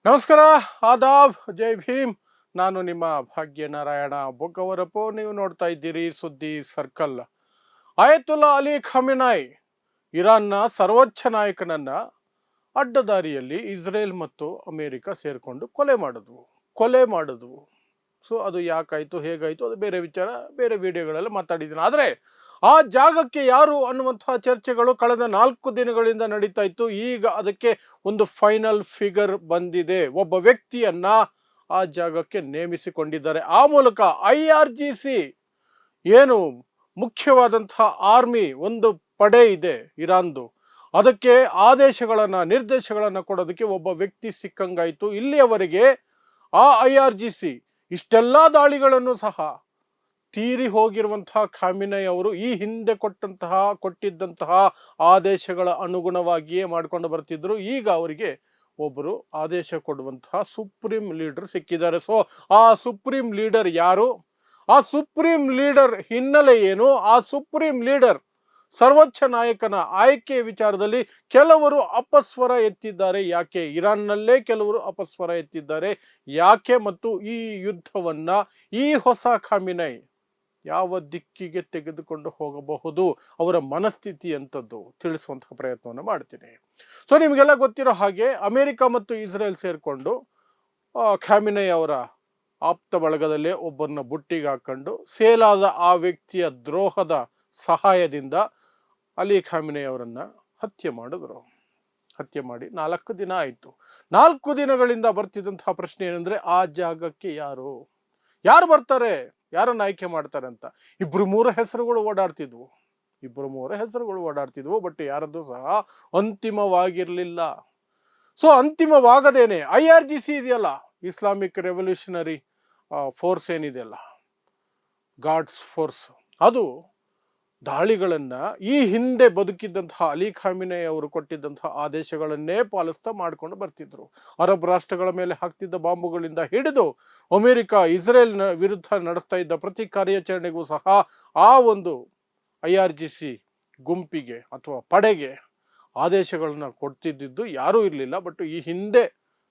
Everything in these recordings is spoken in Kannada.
ನಮಸ್ಕಾರ, ಆದಾಬ್, ಜೈ ಭೀಮ್. ನಾನು ನಿಮ್ಮ ಭಾಗ್ಯನಾರಾಯಣ ಬೊಗ್ಗವರಪು. ನೀವು ನೋಡ್ತಾ ಇದ್ದೀರಿ ಸುದ್ದಿ ಸರ್ಕಲ್. ಆಯತುಲ್ಲಾ ಅಲಿ ಖಮೇನಾಯ್ ಇರಾನ್ನ ಸರ್ವೋಚ್ಚ ನಾಯಕನನ್ನ ಅಡ್ಡದಾರಿಯಲ್ಲಿ ಇಸ್ರೇಲ್ ಮತ್ತು ಅಮೆರಿಕ ಸೇರ್ಕೊಂಡು ಕೊಲೆ ಮಾಡಿದ್ವು. ಸೊ ಅದು ಯಾಕಾಯ್ತು, ಹೇಗಾಯ್ತು, ಅದು ಬೇರೆ ವಿಚಾರ, ಬೇರೆ ವಿಡಿಯೋಗಳೆಲ್ಲ ಮಾತಾಡಿದ್ದೀನಿ. ಆದರೆ ಆ ಜಾಗಕ್ಕೆ ಯಾರು ಅನ್ನುವಂತಹ ಚರ್ಚೆಗಳು ಕಳೆದ 4 ದಿನಗಳಿಂದ ನಡೀತಾ ಇತ್ತು. ಈಗ ಅದಕ್ಕೆ ಒಂದು ಫೈನಲ್ ಫಿಗರ್ ಬಂದಿದೆ. ಒಬ್ಬ ವ್ಯಕ್ತಿಯನ್ನ ಆ ಜಾಗಕ್ಕೆ ನೇಮಿಸಿಕೊಂಡಿದ್ದಾರೆ. ಆ ಮೂಲಕ IRGC ಏನು ಮುಖ್ಯವಾದಂತಹ ಆರ್ಮಿ ಒಂದು ಪಡೆ ಇದೆ ಇರಾನ್ದು, ಅದಕ್ಕೆ ನಿರ್ದೇಶಗಳನ್ನ ಕೊಡೋದಕ್ಕೆ ಒಬ್ಬ ವ್ಯಕ್ತಿ ಸಿಕ್ಕಂಗಾಯ್ತು. ಇಲ್ಲಿಯವರೆಗೆ ಆ IRGC ಇಷ್ಟೆಲ್ಲ ದಾಳಿಗಳನ್ನು ಸಹ ತೀರಿ ಹೋಗಿರುವಂತಹ ಖಾಮಿನೈ ಅವರು ಈ ಹಿಂದೆ ಕೊಟ್ಟಿದ್ದಂತಹ ಆದೇಶಗಳ ಅನುಗುಣವಾಗಿಯೇ ಮಾಡ್ಕೊಂಡು ಬರ್ತಿದ್ರು. ಈಗ ಅವರಿಗೆ ಒಬ್ಬರು ಆದೇಶ ಕೊಡುವಂತಹ ಸುಪ್ರೀಂ ಲೀಡರ್ ಸಿಕ್ಕಿದ್ದಾರೆ. ಸೊ ಆ ಸುಪ್ರೀಂ ಲೀಡರ್ ಯಾರು, ಆ ಸುಪ್ರೀಂ ಲೀಡರ್ ಹಿನ್ನೆಲೆ ಏನು, ಆ ಸುಪ್ರೀಂ ಲೀಡರ್ ಸರ್ವೋಚ್ಚ ನಾಯಕನ ಆಯ್ಕೆ ವಿಚಾರದಲ್ಲಿ ಕೆಲವರು ಅಪಸ್ವರ ಎತ್ತಿದ್ದಾರೆ. ಯಾಕೆ ಇರಾನ್ನಲ್ಲೇ ಕೆಲವರು ಅಪಸ್ವರ ಎತ್ತಿದ್ದಾರೆ ಯಾಕೆ, ಮತ್ತು ಈ ಯುದ್ಧವನ್ನ ಈ ಹೊಸ ಖಾಮಿನೈ ಯಾವ ದಿಕ್ಕಿಗೆ ತೆಗೆದುಕೊಂಡು ಹೋಗಬಹುದು, ಅವರ ಮನಸ್ಥಿತಿ ಅಂತದ್ದು ತಿಳಿಸುವಂತಹ ಪ್ರಯತ್ನವನ್ನು ಮಾಡ್ತೀನಿ. ಸೊ ನಿಮಗೆಲ್ಲ ಗೊತ್ತಿರೋ ಹಾಗೆ ಅಮೆರಿಕ ಮತ್ತು ಇಸ್ರೇಲ್ ಸೇರ್ಕೊಂಡು ಖಾಮಿನೈ ಅವರ ಆಪ್ತ ಬಳಗದಲ್ಲೇ ಒಬ್ಬರನ್ನ ಬುಟ್ಟಿಗೆ ಹಾಕೊಂಡು ಸೇಲಾದ ಆ ವ್ಯಕ್ತಿಯ ದ್ರೋಹದ ಸಹಾಯದಿಂದ ಅಲಿ ಖಾಮಿನೈ ಅವರನ್ನ ಹತ್ಯೆ ಮಾಡಿ 4 ದಿನ ಆಯಿತು. 4 ದಿನಗಳಿಂದ ಬರ್ತಿದ್ದಂತಹ ಪ್ರಶ್ನೆ ಏನಂದ್ರೆ, ಆ ಜಾಗಕ್ಕೆ ಯಾರು ಬರ್ತಾರೆ, ಯಾರನ್ನ ಆಯ್ಕೆ ಮಾಡ್ತಾರೆ ಅಂತ. 2-3 ಹೆಸರುಗಳು ಓಡಾಡ್ತಿದ್ವು. ಬಟ್ ಯಾರದ್ದು ಸಹ ಅಂತಿಮವಾಗಿರ್ಲಿಲ್ಲ. ಸೊ ಅಂತಿಮವಾಗದೇನೆ IRGC ಇದೆಯಲ್ಲ, ಇಸ್ಲಾಮಿಕ್ ರೆವಲ್ಯೂಷನರಿ ಫೋರ್ಸ್ ಏನಿದೆಯಲ್ಲ, ಗಾಡ್ಸ್ ಫೋರ್ಸ್, ಅದು ದಾಳಿಗಳನ್ನ ಈ ಹಿಂದೆ ಬದುಕಿದ್ದಂತಹ ಅಲಿ ಖಾಮಿನೈ ಅವರು ಕೊಟ್ಟಿದ್ದಂತಹ ಆದೇಶಗಳನ್ನೇ ಪಾಲಿಸ್ತಾ ಮಾಡ್ಕೊಂಡು ಬರ್ತಿದ್ರು. ಅರಬ್ ರಾಷ್ಟ್ರಗಳ ಮೇಲೆ ಹಾಕ್ತಿದ್ದ ಬಾಂಬುಗಳಿಂದ ಹಿಡಿದು ಅಮೆರಿಕ ಇಸ್ರೇಲ್ ವಿರುದ್ಧ ನಡೆಸ್ತಾ ಇದ್ದ ಪ್ರತಿ ಕಾರ್ಯಾಚರಣೆಗೂ ಸಹ ಆ ಒಂದು IRGC ಗುಂಪಿಗೆ ಅಥವಾ ಪಡೆಗೆ ಆದೇಶಗಳನ್ನ ಕೊಡ್ತಿದ್ದು ಯಾರೂ ಇರಲಿಲ್ಲ. ಬಟ್ ಈ ಹಿಂದೆ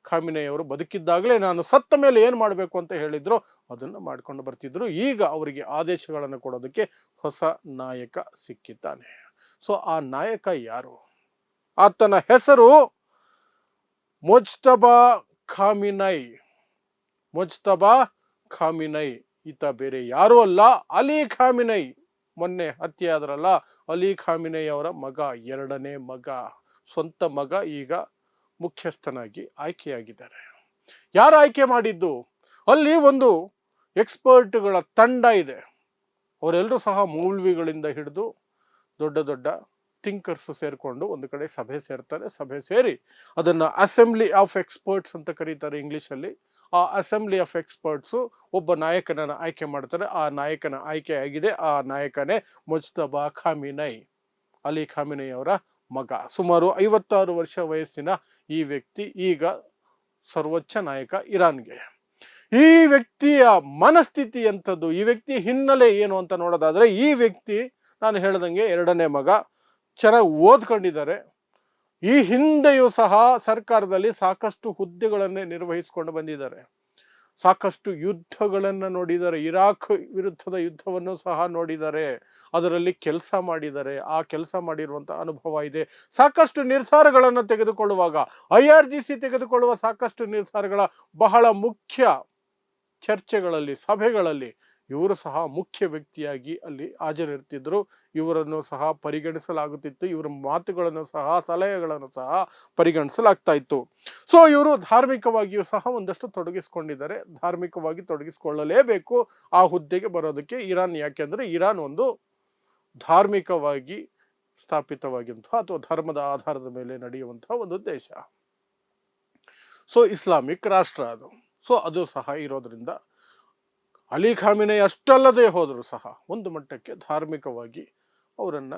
ಖಾಮಿನೈ ಅವರು ಬದುಕಿದ್ದಾಗಲೇ ನಾನು ಸತ್ತ ಮೇಲೆ ಏನು ಮಾಡಬೇಕು ಅಂತ ಹೇಳಿದ್ರು ಅದನ್ನು ಮಾಡ್ಕೊಂಡು ಬರ್ತಿದ್ರು. ಈಗ ಅವರಿಗೆ ಆದೇಶಗಳನ್ನು ಕೊಡೋದಕ್ಕೆ ಹೊಸ ನಾಯಕ ಸಿಕ್ಕಿದ್ದಾನೆ. ಸೊ ಆ ನಾಯಕ ಯಾರು? ಆತನ ಹೆಸರು ಮುಜ್ತಬಾ ಖಾಮಿನೈ. ಈತ ಬೇರೆ ಯಾರೂ ಅಲ್ಲ, ಅಲಿ ಖಾಮಿನೈ. ಮೊನ್ನೆ ಹತ್ಯೆ ಆದ್ರಲ್ಲ ಅಲಿ ಖಾಮಿನೈ ಅವರ ಮಗ, 2ನೇ ಮಗ, ಸ್ವಂತ ಮಗ ಈಗ ಮುಖ್ಯಸ್ಥನಾಗಿ ಆಯ್ಕೆಯಾಗಿದ್ದಾರೆ. ಯಾರು ಆಯ್ಕೆ ಮಾಡಿದ್ದು? ಅಲ್ಲಿ ಒಂದು ಎಕ್ಸ್ಪರ್ಟ್ಗಳ ತಂಡ ಇದೆ. ಅವರೆಲ್ಲರೂ ಸಹ ಮೌಲ್ವಿಗಳಿಂದ ಹಿಡಿದು ದೊಡ್ಡ ದೊಡ್ಡ ಥಿಂಕರ್ಸ್ ಸೇರ್ಕೊಂಡು ಒಂದು ಕಡೆ ಸಭೆ ಸೇರ್ತಾರೆ. ಸಭೆ ಸೇರಿ ಅದನ್ನ ಅಸೆಂಬ್ಲಿ ಆಫ್ ಎಕ್ಸ್ಪರ್ಟ್ಸ್ ಅಂತ ಕರೀತಾರೆ ಇಂಗ್ಲಿಷಲ್ಲಿ. ಆ ಅಸೆಂಬ್ಲಿ ಆಫ್ ಎಕ್ಸ್ಪರ್ಟ್ಸು ಒಬ್ಬ ನಾಯಕನನ್ನ ಆಯ್ಕೆ ಮಾಡ್ತಾರೆ. ಆ ನಾಯಕನ ಆಯ್ಕೆ ಆಗಿದೆ. ಆ ನಾಯಕನೇ ಮುಜ್ತಬಾ ಖಾಮಿನೈ, ಅಲಿ ಖಾಮಿನೈ ಅವರ ಮಗ. ಸುಮಾರು 56 ವರ್ಷ ವಯಸ್ಸಿನ ಈ ವ್ಯಕ್ತಿ ಈಗ ಸರ್ವೋಚ್ಚ ನಾಯಕ ಇರಾನ್ಗೆ. ಈ ವ್ಯಕ್ತಿಯ ಮನಸ್ಥಿತಿ ಎಂಥದ್ದು, ಈ ವ್ಯಕ್ತಿ ಹಿನ್ನೆಲೆ ಏನು ಅಂತ ನೋಡೋದಾದ್ರೆ, ಈ ವ್ಯಕ್ತಿ ನಾನು ಹೇಳ್ದಂಗೆ 2ನೇ ಮಗ, ಚೆನ್ನಾಗಿ ಓದ್ಕೊಂಡಿದ್ದಾರೆ. ಈ ಹಿಂದೆಯೂ ಸಹ ಸರ್ಕಾರದಲ್ಲಿ ಸಾಕಷ್ಟು ಹುದ್ದೆಗಳನ್ನೇ ನಿರ್ವಹಿಸಿಕೊಂಡು ಬಂದಿದ್ದಾರೆ. ಸಾಕಷ್ಟು ಯುದ್ಧಗಳನ್ನು ನೋಡಿದ್ದಾರೆ. ಇರಾಕ್ ವಿರುದ್ಧದ ಯುದ್ಧವನ್ನು ಸಹ ನೋಡಿದ್ದಾರೆ. ಅದರಲ್ಲಿ ಕೆಲಸ ಮಾಡಿದ್ದಾರೆ. ಆ ಕೆಲಸ ಮಾಡಿರುವಂತಹ ಅನುಭವ ಇದೆ. ಸಾಕಷ್ಟು ನಿರ್ಧಾರಗಳನ್ನು ತೆಗೆದುಕೊಳ್ಳುವಾಗ IRGC ತೆಗೆದುಕೊಳ್ಳುವ ಸಾಕಷ್ಟು ನಿರ್ಧಾರಗಳ ಬಹಳ ಮುಖ್ಯ ಚರ್ಚೆಗಳಲ್ಲಿ, ಸಭೆಗಳಲ್ಲಿ ಇವರು ಸಹ ಮುಖ್ಯ ವ್ಯಕ್ತಿಯಾಗಿ ಅಲ್ಲಿ ಹಾಜರಿರ್ತಿದ್ರು. ಇವರನ್ನು ಸಹ ಪರಿಗಣಿಸಲಾಗುತ್ತಿತ್ತು. ಇವರ ಮಾತುಗಳನ್ನು ಸಹ, ಸಲಹೆಗಳನ್ನು ಸಹ ಪರಿಗಣಿಸಲಾಗ್ತಾ ಇತ್ತು. ಸೊ ಇವರು ಧಾರ್ಮಿಕವಾಗಿಯೂ ಸಹ ಒಂದಷ್ಟು ತೊಡಗಿಸ್ಕೊಂಡಿದ್ದಾರೆ. ಧಾರ್ಮಿಕವಾಗಿ ತೊಡಗಿಸ್ಕೊಳ್ಳಲೇಬೇಕು ಆ ಹುದ್ದೆಗೆ ಬರೋದಕ್ಕೆ. ಇರಾನ್ ಯಾಕೆಂದ್ರೆ ಇರಾನ್ ಒಂದು ಧಾರ್ಮಿಕವಾಗಿ ಸ್ಥಾಪಿತವಾಗಿರುವಂತಹ ಅಥವಾ ಧರ್ಮದ ಆಧಾರದ ಮೇಲೆ ನಡೆಯುವಂತಹ ಒಂದು ದೇಶ. ಸೊ ಇಸ್ಲಾಮಿಕ್ ರಾಷ್ಟ್ರ ಅದು. ಸೊ ಅದು ಸಹ ಇರೋದ್ರಿಂದ ಅಲಿ ಖಾಮಿನೈ ಅಷ್ಟಲ್ಲದೆ ಹೋದರೂ ಸಹ ಒಂದು ಮಟ್ಟಕ್ಕೆ ಧಾರ್ಮಿಕವಾಗಿ ಅವರನ್ನ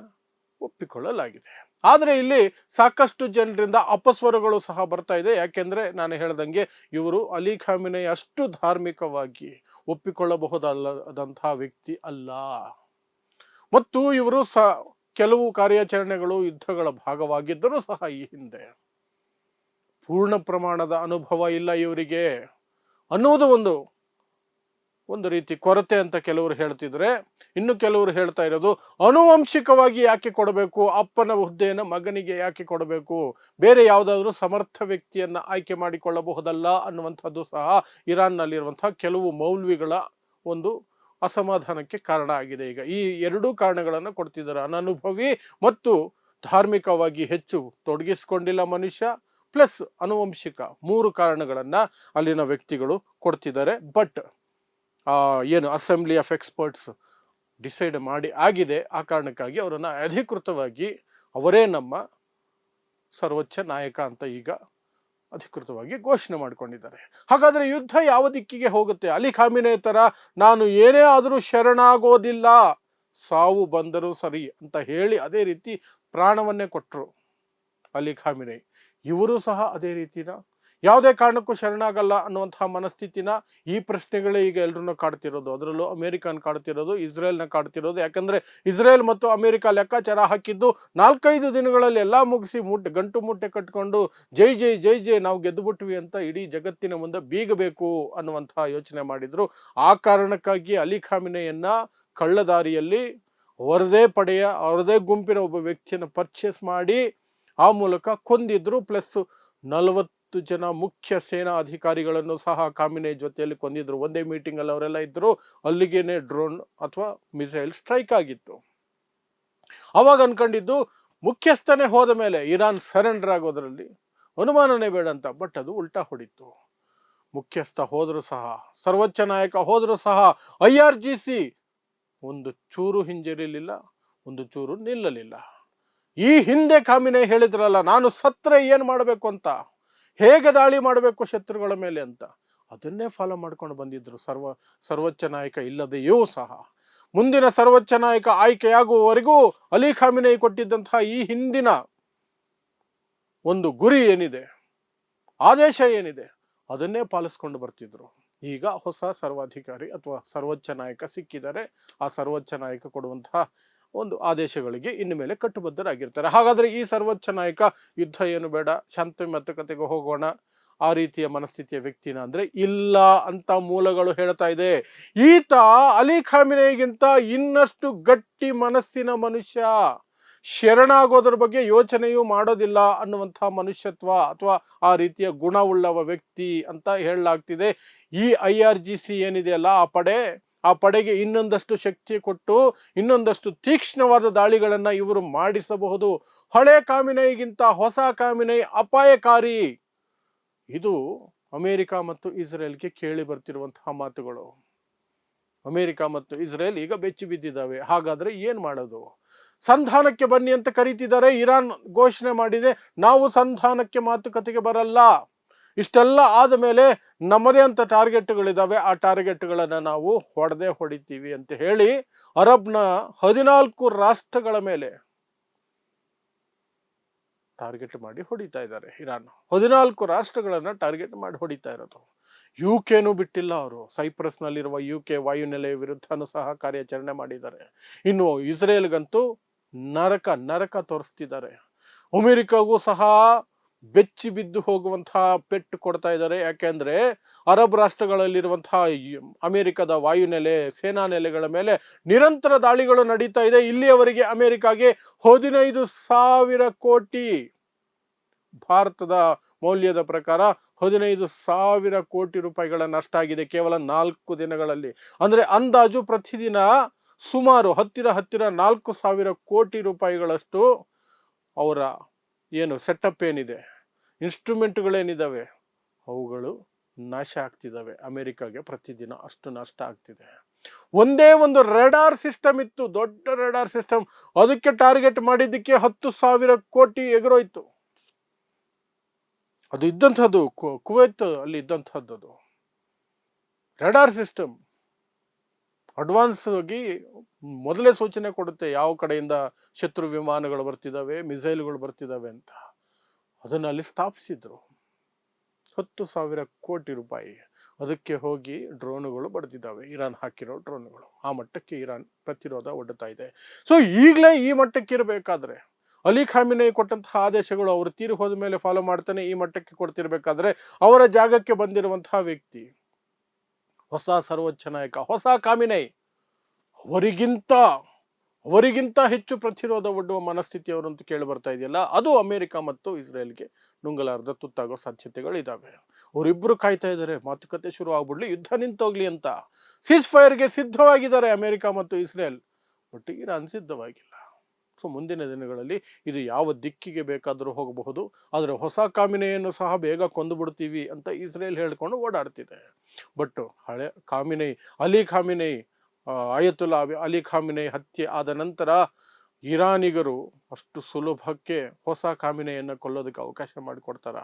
ಒಪ್ಪಿಕೊಳ್ಳಲಾಗಿದೆ. ಆದರೆ ಇಲ್ಲಿ ಸಾಕಷ್ಟು ಜನರಿಂದ ಅಪಸ್ವರಗಳು ಸಹ ಬರ್ತಾ ಇದೆ. ಯಾಕೆಂದ್ರೆ ನಾನು ಹೇಳ್ದಂಗೆ ಇವರು ಅಲಿ ಖಾಮಿನೈ ಅಷ್ಟು ಧಾರ್ಮಿಕವಾಗಿ ಒಪ್ಪಿಕೊಳ್ಳಬಹುದಾದಂತಹ ವ್ಯಕ್ತಿ ಅಲ್ಲ. ಮತ್ತು ಇವರು ಕೆಲವು ಕಾರ್ಯಾಚರಣೆಗಳು, ಯುದ್ಧಗಳ ಭಾಗವಾಗಿದ್ದರೂ ಸಹ ಈ ಹಿಂದೆ ಪೂರ್ಣ ಪ್ರಮಾಣದ ಅನುಭವ ಇಲ್ಲ ಇವರಿಗೆ ಅನ್ನೋದು ಒಂದು ರೀತಿ ಕೊರತೆ ಅಂತ ಕೆಲವರು ಹೇಳ್ತಿದ್ರೆ, ಇನ್ನು ಕೆಲವರು ಹೇಳ್ತಾ ಇರೋದು ಆನುವಂಶಿಕವಾಗಿ ಯಾಕೆ ಕೊಡಬೇಕು, ಅಪ್ಪನ ಹುದ್ದೆಯನ್ನು ಮಗನಿಗೆ ಯಾಕೆ ಕೊಡಬೇಕು, ಬೇರೆ ಯಾವುದಾದ್ರೂ ಸಮರ್ಥ ವ್ಯಕ್ತಿಯನ್ನ ಆಯ್ಕೆ ಮಾಡಿಕೊಳ್ಳಬಹುದಲ್ಲ ಅನ್ನುವಂಥದ್ದು ಸಹ ಇರಾನ್ನಲ್ಲಿರುವಂತಹ ಕೆಲವು ಮೌಲ್ವಿಗಳ ಒಂದು ಅಸಮಾಧಾನಕ್ಕೆ ಕಾರಣ ಆಗಿದೆ. ಈಗ ಈ ಎರಡೂ ಕಾರಣಗಳನ್ನು ಕೊಡ್ತಿದ್ದಾರೆ. ಅನನುಭವಿ ಮತ್ತು ಧಾರ್ಮಿಕವಾಗಿ ಹೆಚ್ಚು ತೊಡಗಿಸಿಕೊಂಡಿಲ್ಲ ಮನುಷ್ಯ, ಪ್ಲಸ್ ಅನುವಂಶಿಕ, ಮೂರು ಕಾರಣಗಳನ್ನ ಅಲ್ಲಿನ ವ್ಯಕ್ತಿಗಳು ಕೊಡ್ತಿದ್ದಾರೆ. ಬಟ್ ಏನು ಅಸೆಂಬ್ಲಿ ಆಫ್ ಎಕ್ಸ್ಪರ್ಟ್ಸ್ ಡಿಸೈಡ್ ಮಾಡಿ ಆಗಿದೆ, ಆ ಕಾರಣಕ್ಕಾಗಿ ಅವರನ್ನು ಅಧಿಕೃತವಾಗಿ ಅವರೇ ನಮ್ಮ ಸರ್ವೋಚ್ಚ ನಾಯಕ ಅಂತ ಈಗ ಅಧಿಕೃತವಾಗಿ ಘೋಷಣೆ ಮಾಡಿಕೊಂಡಿದ್ದಾರೆ. ಹಾಗಾದ್ರೆ ಯುದ್ಧ ಯಾವ ದಿಕ್ಕಿಗೆ ಹೋಗುತ್ತೆ? ಅಲಿ ಖಾಮಿನೆ ತರ ನಾನು ಏನೇ ಆದರೂ ಶರಣಾಗೋದಿಲ್ಲ, ಸಾವು ಬಂದರೂ ಸರಿ ಅಂತ ಹೇಳಿ ಅದೇ ರೀತಿ ಪ್ರಾಣವನ್ನೇ ಕೊಟ್ಟರು ಅಲಿ ಖಾಮಿನೆ. ಇವರು ಸಹ ಅದೇ ರೀತಿನ ಯಾವುದೇ ಕಾರಣಕ್ಕೂ ಶರಣಾಗಲ್ಲ ಅನ್ನುವಂತಹ ಮನಸ್ಥಿತಿನ, ಈ ಪ್ರಶ್ನೆಗಳೇ ಈಗ ಎಲ್ಲರನ್ನ ಕಾಡ್ತಿರೋದು. ಅದರಲ್ಲೂ ಅಮೆರಿಕನ್ ಕಾಡ್ತಿರೋದು, ಇಸ್ರೇಲ್ನ ಕಾಡ್ತಿರೋದು. ಯಾಕಂದ್ರೆ ಇಸ್ರೇಲ್ ಮತ್ತು ಅಮೆರಿಕ ಲೆಕ್ಕಾಚಾರ ಹಾಕಿದ್ದು 4-5 ದಿನಗಳಲ್ಲಿ ಎಲ್ಲ ಮುಗಿಸಿ ಗಂಟು ಮುಟ್ಟೆ ಕಟ್ಕೊಂಡು ಜೈ ಜೈ ಜೈ ಜೈ ನಾವು ಗೆದ್ದುಬಿಟ್ವಿ ಅಂತ ಇಡೀ ಜಗತ್ತಿನ ಮುಂದೆ ಬೀಗಬೇಕು ಅನ್ನುವಂತಹ ಯೋಚನೆ ಮಾಡಿದ್ರು. ಆ ಕಾರಣಕ್ಕಾಗಿ ಅಲಿ ಖಾಮಿನೆಯನ್ನ ಕಳ್ಳದಾರಿಯಲ್ಲಿ ಅವರದೇ ಗುಂಪಿನ ಒಬ್ಬ ವ್ಯಕ್ತಿಯನ್ನು ಪರ್ಚೇಸ್ ಮಾಡಿ ಆ ಮೂಲಕ ಕೊಂದಿದ್ರು. ಪ್ಲಸ್ 40 ಜನ ಮುಖ್ಯ ಸೇನಾ ಅಧಿಕಾರಿಗಳನ್ನು ಸಹ ಖಾಮಿನೆ ಜೊತೆಯಲ್ಲಿ ಕೊಂದಿದ್ರು. ಒಂದೇ ಮೀಟಿಂಗ್ ಅಲ್ಲಿ ಅವರೆಲ್ಲ ಇದ್ರು. ಅಲ್ಲಿಗೇನೆ ಡ್ರೋನ್ ಅಥವಾ ಮಿಸೈಲ್ ಸ್ಟ್ರೈಕ್ ಆಗಿತ್ತು. ಅವಾಗ ಅನ್ಕೊಂಡಿದ್ದು ಮುಖ್ಯಸ್ಥನೇ ಹೋದ ಮೇಲೆ ಇರಾನ್ ಸರೆಂಡರ್ ಆಗೋದ್ರಲ್ಲಿ ಅನುಮಾನನೇ ಬೇಡ ಅಂತ. ಬಟ್ ಅದು ಉಲ್ಟಾ ಹೊಡಿತು. ಮುಖ್ಯಸ್ಥ ಹೋದ್ರು ಸಹ, ಸರ್ವೋಚ್ಚ ನಾಯಕ ಹೋದ್ರು ಸಹ IRGC ಒಂದು ಚೂರು ಹಿಂಜರಿಲಿಲ್ಲ, ಒಂದು ಚೂರು ನಿಲ್ಲಲಿಲ್ಲ. ಈ ಹಿಂದೆ ಖಾಮಿನೆ ಹೇಳಿದ್ರಲ್ಲ, ನಾನು ಸತ್ರೆ ಏನ್ ಮಾಡಬೇಕು ಅಂತ, ಹೇಗೆ ದಾಳಿ ಮಾಡಬೇಕು ಶತ್ರುಗಳ ಮೇಲೆ ಅಂತ, ಅದನ್ನೇ ಫಾಲೋ ಮಾಡ್ಕೊಂಡು ಬಂದಿದ್ರು ಸರ್ವೋಚ್ಚ ನಾಯಕ ಇಲ್ಲದೆಯೂ ಸಹ. ಮುಂದಿನ ಸರ್ವೋಚ್ಚ ನಾಯಕ ಆಯ್ಕೆಯಾಗುವವರೆಗೂ ಅಲಿ ಖಾಮಿನೆ ಕೊಟ್ಟಿದ್ದಂತಹ ಈ ಹಿಂದಿನ ಒಂದು ಗುರಿ ಏನಿದೆ, ಆದೇಶ ಏನಿದೆ, ಅದನ್ನೇ ಪಾಲಿಸ್ಕೊಂಡು ಬರ್ತಿದ್ರು. ಈಗ ಹೊಸ ಸರ್ವಾಧಿಕಾರಿ ಅಥವಾ ಸರ್ವೋಚ್ಚ ನಾಯಕ ಸಿಕ್ಕಿದ್ದಾರೆ. ಆ ಸರ್ವೋಚ್ಚ ನಾಯಕ ಕೊಡುವಂತಹ ಒಂದು ಆದೇಶಗಳಿಗೆ ಇನ್ನು ಮೇಲೆ ಕಟ್ಟುಬದ್ಧರಾಗಿರ್ತಾರೆ. ಹಾಗಾದ್ರೆ ಈ ಸರ್ವೋಚ್ಚ ನಾಯಕ ಯುದ್ಧ ಏನು ಬೇಡ, ಶಾಂತಿ ಮಾತುಕತೆಗೆ ಹೋಗೋಣ, ಆ ರೀತಿಯ ಮನಸ್ಥಿತಿಯ ವ್ಯಕ್ತಿನ ಅಂದ್ರೆ ಇಲ್ಲ ಅಂತ ಮೂಲಗಳು ಹೇಳ್ತಾ ಇದೆ. ಈತ ಅಲಿ ಖಾಮಿನೆಗಿಂತ ಇನ್ನಷ್ಟು ಗಟ್ಟಿ ಮನಸ್ಸಿನ ಮನುಷ್ಯ, ಶರಣಾಗೋದ್ರ ಬಗ್ಗೆ ಯೋಚನೆಯೂ ಮಾಡೋದಿಲ್ಲ ಅನ್ನುವಂತಹ ಮನುಷ್ಯತ್ವ ಅಥವಾ ಆ ರೀತಿಯ ಗುಣವುಳ್ಳವ ವ್ಯಕ್ತಿ ಅಂತ ಹೇಳಲಾಗ್ತಿದೆ. ಈ IRGC ಏನಿದೆಯಲ್ಲ, ಆ ಪಡೆಗೆ ಇನ್ನೊಂದಷ್ಟು ಶಕ್ತಿ ಕೊಟ್ಟು ಇನ್ನೊಂದಷ್ಟು ತೀಕ್ಷ್ಣವಾದ ದಾಳಿಗಳನ್ನ ಇವರು ಮಾಡಿಸಬಹುದು. ಹಳೆ ಖಾಮಿನೆಗಿಂತ ಹೊಸ ಖಾಮಿನೆ ಅಪಾಯಕಾರಿ. ಇದು ಅಮೆರಿಕ ಮತ್ತು ಇಸ್ರೇಲ್ಗೆ ಕೇಳಿ ಬರ್ತಿರುವಂತಹ ಮಾತುಗಳು. ಅಮೆರಿಕ ಮತ್ತು ಇಸ್ರೇಲ್ ಈಗ ಬೆಚ್ಚಿ ಬಿದ್ದಿದ್ದಾವೆ. ಹಾಗಾದ್ರೆ ಏನ್ ಮಾಡೋದು? ಸಂಧಾನಕ್ಕೆ ಬನ್ನಿ ಅಂತ ಕರೀತಿದ್ದಾರೆ. ಇರಾನ್ ಘೋಷಣೆ ಮಾಡಿದೆ, ನಾವು ಸಂಧಾನಕ್ಕೆ ಮಾತುಕತೆಗೆ ಬರಲ್ಲ. ಇಷ್ಟೆಲ್ಲ ಆದ ಮೇಲೆ ನಮ್ಮದೇ ಅಂತ ಟಾರ್ಗೆಟ್ಗಳಿದಾವೆ, ಆ ಟಾರ್ಗೆಟ್ಗಳನ್ನ ನಾವು ಹೊಡಿತೀವಿ ಅಂತ ಹೇಳಿ ಅರಬ್ನ 14 ರಾಷ್ಟ್ರಗಳ ಮೇಲೆ ಟಾರ್ಗೆಟ್ ಮಾಡಿ ಹೊಡಿತಾ ಇದ್ದಾರೆ ಇರಾನ್. 14 ರಾಷ್ಟ್ರಗಳನ್ನ ಟಾರ್ಗೆಟ್ ಮಾಡಿ ಹೊಡಿತಾ ಇರೋದು. UK ಬಿಟ್ಟಿಲ್ಲ ಅವರು. ಸೈಪ್ರಸ್ ನಲ್ಲಿರುವ UK ವಾಯುನೆಲೆಯ ವಿರುದ್ಧನೂ ಸಹ ಕಾರ್ಯಾಚರಣೆ ಮಾಡಿದ್ದಾರೆ. ಇನ್ನು ಇಸ್ರೇಲ್ಗಂತೂ ನರಕ ತೋರಿಸ್ತಿದ್ದಾರೆ. ಅಮೆರಿಕಾಗೂ ಸಹ ಬೆಚ್ಚಿ ಬಿದ್ದು ಹೋಗುವಂತಹ ಪೆಟ್ಟು ಕೊಡ್ತಾ ಇದ್ದಾರೆ. ಯಾಕೆಂದ್ರೆ ಅರಬ್ ರಾಷ್ಟ್ರಗಳಲ್ಲಿರುವಂತಹ ಅಮೆರಿಕದ ವಾಯುನೆಲೆ, ಸೇನಾ ನೆಲೆಗಳ ಮೇಲೆ ನಿರಂತರ ದಾಳಿಗಳು ನಡೀತಾ ಇದೆ. ಇಲ್ಲಿಯವರೆಗೆ ಅಮೆರಿಕಾಗೆ 15,000 ಕೋಟಿ, ಭಾರತದ ಮೌಲ್ಯದ ಪ್ರಕಾರ 15,000 ಕೋಟಿ ರೂಪಾಯಿಗಳ ನಷ್ಟ ಆಗಿದೆ ಕೇವಲ 4 ದಿನಗಳಲ್ಲಿ. ಅಂದ್ರೆ ಅಂದಾಜು ಪ್ರತಿದಿನ ಸುಮಾರು ಹತ್ತಿರ 4,000 ಕೋಟಿ ರೂಪಾಯಿಗಳಷ್ಟು ಅವರ ಏನು ಸೆಟಪ್ ಏನಿದೆ, ಇನ್ಸ್ಟ್ರೂಮೆಂಟ್ಗಳೇನಿದ್ದಾವೆ, ಅವುಗಳು ನಾಶ ಆಗ್ತಿದ್ದಾವೆ. ಅಮೆರಿಕಾಗೆ ಪ್ರತಿದಿನ ಅಷ್ಟು ನಷ್ಟ ಆಗ್ತಿದೆ. ಒಂದೇ ಒಂದು ರೆಡಾರ್ ಸಿಸ್ಟಮ್ ಇತ್ತು, ದೊಡ್ಡ ರೆಡಾರ್ ಸಿಸ್ಟಮ್, ಅದಕ್ಕೆ ಟಾರ್ಗೆಟ್ ಮಾಡಿದ್ದಕ್ಕೆ 10,000 ಕೋಟಿ ಎಗರೋಯ್ತು. ಅದು ಇದ್ದಂಥದ್ದು ಕುವೈತ್ ಅಲ್ಲಿ ಇದ್ದಂಥದ್ದು ರೆಡಾರ್ ಸಿಸ್ಟಮ್. ಅಡ್ವಾನ್ಸ್ ಆಗಿ ಮೊದಲೇ ಸೂಚನೆ ಕೊಡುತ್ತೆ ಯಾವ ಕಡೆಯಿಂದ ಶತ್ರು ವಿಮಾನಗಳು ಬರ್ತಿದ್ದಾವೆ, ಮಿಸೈಲ್ಗಳು ಬರ್ತಿದ್ದಾವೆ ಅಂತ. ಅದನ್ನ ಅಲ್ಲಿ ಸ್ಥಾಪಿಸಿದ್ರು. 10,000 ಕೋಟಿ ರೂಪಾಯಿ ಅದಕ್ಕೆ ಹೋಗಿ ಡ್ರೋನುಗಳು ಬಡ್ದಿದ್ದಾವೆ, ಇರಾನ್ ಹಾಕಿರೋ ಡ್ರೋನುಗಳು. ಆ ಮಟ್ಟಕ್ಕೆ ಇರಾನ್ ಪ್ರತಿರೋಧ ಒಡ್ಡುತ್ತಾ ಇದೆ. ಸೊ ಈಗಲೇ ಈ ಮಟ್ಟಕ್ಕೆ ಇರಬೇಕಾದ್ರೆ ಅಲಿ ಖಾಮಿನೈ ಕೊಟ್ಟಂತಹ ಆದೇಶಗಳು ಅವರು ತೀರಿ ಹೋದ ಮೇಲೆ ಫಾಲೋ ಮಾಡ್ತಾನೆ ಈ ಮಟ್ಟಕ್ಕೆ ಕೊಡ್ತಿರ್ಬೇಕಾದ್ರೆ ಅವರ ಜಾಗಕ್ಕೆ ಬಂದಿರುವಂತಹ ವ್ಯಕ್ತಿ ಹೊಸ ಸರ್ವೋಚ್ಚ ನಾಯಕ, ಹೊಸ ಖಾಮಿನೈ, ಅವರಿಗಿಂತ ಅವರಿಗಿಂತ ಹೆಚ್ಚು ಪ್ರತಿರೋಧ ಒಡ್ಡುವ ಮನಸ್ಥಿತಿಯವರಂತೂ ಕೇಳಿ ಬರ್ತಾ ಇದೆಯಲ್ಲ, ಅದು ಅಮೆರಿಕ ಮತ್ತು ಇಸ್ರೇಲ್ಗೆ ನುಂಗಲಾರದ ತುತ್ತಾಗೋ ಸಾಧ್ಯತೆಗಳು ಇದಾವೆ. ಅವರಿಬ್ಬರು ಕಾಯ್ತಾ ಇದ್ದಾರೆ ಮಾತುಕತೆ ಶುರು ಆಗ್ಬಿಡ್ಲಿ, ಯುದ್ಧ ನಿಂತೋಗ್ಲಿ ಅಂತ. ಸೀಸ್ ಫೈರ್ಗೆ ಸಿದ್ಧವಾಗಿದ್ದಾರೆ ಅಮೆರಿಕ ಮತ್ತು ಇಸ್ರೇಲ್, ಬಟ್ ಇರಾನ್ ಸಿದ್ಧವಾಗಿಲ್ಲ. ಸೊ ಮುಂದಿನ ದಿನಗಳಲ್ಲಿ ಇದು ಯಾವ ದಿಕ್ಕಿಗೆ ಬೇಕಾದರೂ ಹೋಗಬಹುದು. ಆದರೆ ಹೊಸ ಖಾಮಿನೆಯನ್ನು ಸಹ ಬೇಗ ಕೊಂದು ಬಿಡ್ತೀವಿ ಅಂತ ಇಸ್ರೇಲ್ ಹೇಳ್ಕೊಂಡು ಓಡಾಡ್ತಿದೆ. ಬಟ್ ಹಳೆ ಖಾಮಿನೈ, ಅಲಿ ಖಾಮಿನೈ, ಆಯತುಲ್ಲಾ ಅಲಿ ಖಾಮಿನೈ ಹತ್ಯೆ ಆದ ನಂತರ ಇರಾನಿಗರು ಅಷ್ಟು ಸುಲಭಕ್ಕೆ ಹೊಸ ಖಾಮಿನೆಯನ್ನು ಕೊಲ್ಲೋದಕ್ಕೆ ಅವಕಾಶ ಮಾಡಿಕೊಡ್ತಾರ?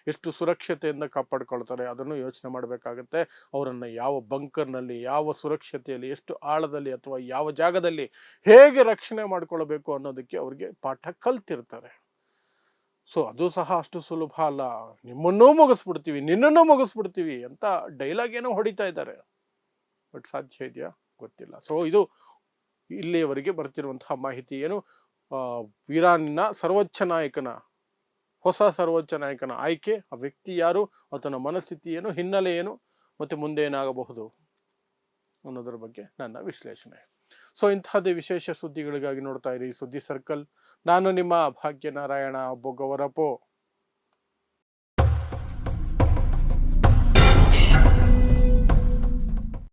ಎಷ್ಟು ಸುರಕ್ಷತೆಯಿಂದ ಕಾಪಾಡ್ಕೊಳ್ತಾರೆ ಅದನ್ನು ಯೋಚನೆ ಮಾಡಬೇಕಾಗತ್ತೆ. ಅವರನ್ನು ಯಾವ ಬಂಕರ್ನಲ್ಲಿ, ಯಾವ ಸುರಕ್ಷತೆಯಲ್ಲಿ, ಎಷ್ಟು ಆಳದಲ್ಲಿ ಅಥವಾ ಯಾವ ಜಾಗದಲ್ಲಿ ಹೇಗೆ ರಕ್ಷಣೆ ಮಾಡ್ಕೊಳ್ಬೇಕು ಅನ್ನೋದಕ್ಕೆ ಅವ್ರಿಗೆ ಪಾಠ ಕಲ್ತಿರ್ತಾರೆ. ಸೊ ಅದು ಸಹ ಅಷ್ಟು ಸುಲಭ ಅಲ್ಲ. ನಿಮ್ಮನ್ನೂ ಮುಗಿಸ್ಬಿಡ್ತೀವಿ, ನಿನ್ನನ್ನೂ ಮುಗಿಸ್ಬಿಡ್ತೀವಿ ಅಂತ ಡೈಲಾಗ್ ಏನೋ ಹೊಡಿತಾ ಇದ್ದಾರೆ. ಬಟ್ ಸಾಧ್ಯ ಇದೆಯಾ ಗೊತ್ತಿಲ್ಲ. ಸೊ ಇದು ಇಲ್ಲಿಯವರೆಗೆ ಬರ್ತಿರುವಂತಹ ಮಾಹಿತಿ. ಏನು ಇರಾನಿನ ಸರ್ವೋಚ್ಚ ನಾಯಕನ, ಹೊಸ ಸರ್ವೋಚ್ಚ ನಾಯಕನ ಆಯ್ಕೆ, ಆ ವ್ಯಕ್ತಿ ಯಾರು, ಆತನ ಮನಸ್ಥಿತಿ ಏನು, ಹಿನ್ನೆಲೆ ಏನು, ಮತ್ತೆ ಮುಂದೆ ಏನಾಗಬಹುದು ಅನ್ನೋದರ ಬಗ್ಗೆ ನನ್ನ ವಿಶ್ಲೇಷಣೆ. ಸೊ ಇಂತಹದ್ದೇ ವಿಶೇಷ ಸುದ್ದಿಗಳಿಗಾಗಿ ನೋಡ್ತಾ ಇರಿ ಸುದ್ದಿ ಸರ್ಕಲ್. ನಾನು ನಿಮ್ಮ ಭಾಗ್ಯನಾರಾಯಣ ಬೊಗವರಪೋ.